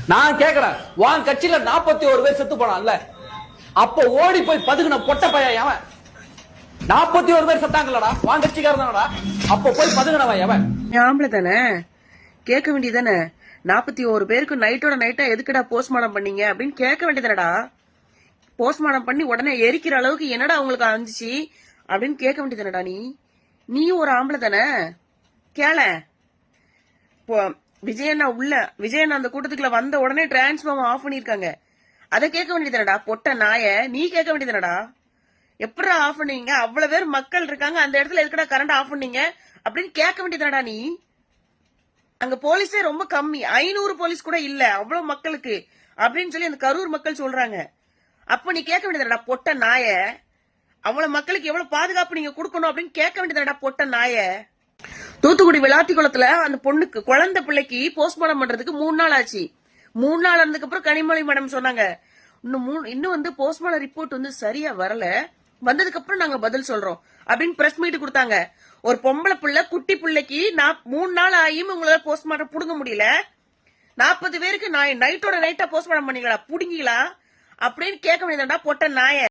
நான் கேக்குறேன், உன் கட்சியில 41 பேர் செத்து போனான்ல, அப்ப ஓடி போய் பதுகுன பொட்ட பையன் எவன்? 41 பேர் செத்தாங்களடா, உன் கட்சிக்காரதானடா, அப்ப போய் பதுகுனவன் எவன்? ஆம்பளை தானே, கேட்க வேண்டியதானே. 41 பேருக்கு நைட்டோட நைட்டா எதுக்குடா போஸ்ட்மார்டம் பண்ணீங்க அப்படின்னு கேட்க வேண்டியதானடா. போஸ்ட்மார்டம் பண்ணி உடனே எரிக்கிற அளவுக்கு என்னடா உங்களுக்கு அஞ்சிச்சு அப்படின்னு கேட்க வேண்டியதானடா. நீயும் ஒரு ஆம்பளை தானே, கேள. விஜயண்ணா விஜயண்ணா அந்த கூட்டத்துக்குள்ள வந்த உடனே டிரான்ஸ்ஃபார்மர் ஆஃப் பண்ணிருக்காங்க. அதை கேட்க வேண்டியதானடா பொட்ட நாய, நீ கேட்க வேண்டியதானடா. எப்படா ஆஃப் பண்ணீங்க, அவ்வளவு பேர் மக்கள் இருக்காங்க அந்த இடத்துல எதுக்கடா கரண்ட் ஆஃப் பண்ணீங்க அப்படின்னு கேட்க வேண்டியதானடா. நீ அங்க போலீஸே ரொம்ப கம்மி, 500 போலீஸ் கூட இல்ல அவ்வளவு மக்களுக்கு அப்படின்னு சொல்லி அந்த கரூர் மக்கள் சொல்றாங்க. அப்ப நீ கேட்க வேண்டியதானடா பொட்ட நாய, அவ்வளவு மக்களுக்கு எவ்வளவு பாதுகாப்பு நீங்க கொடுக்கணும் அப்படின்னு கேட்க வேண்டியதானடா பொட்ட நாய. தூத்துக்குடி விளாத்திக்குளத்துல அந்த பொண்ணுக்கு குழந்தை பிள்ளைக்கு போஸ்ட்மார்டம் பண்றதுக்கு 3 நாள் ஆச்சு. 3 நாள் ஆனதுக்கு அப்புறம் கனிமொழி மேடம் சொன்னாங்க, இன்னும் வந்து போஸ்ட்மார்டம் ரிப்போர்ட் வந்து சரியா வரல, வந்ததுக்கு அப்புறம் நாங்க பதில் சொல்றோம் அப்படின்னு பிரஸ் மீட் கொடுத்தாங்க. ஒரு பொம்பளை பிள்ளை குட்டி பிள்ளைக்கு 3 நாள் ஆகியும் உங்களால போஸ்ட்மார்டம் புடுங்க முடியல. 40 பேருக்கு நைட்டோட நைட்டா போஸ்ட்மார்டம் பண்ணீங்களா, புடுங்கீங்களா அப்படின்னு கேட்க வேண்டியதாண்டா பொட்ட நாய.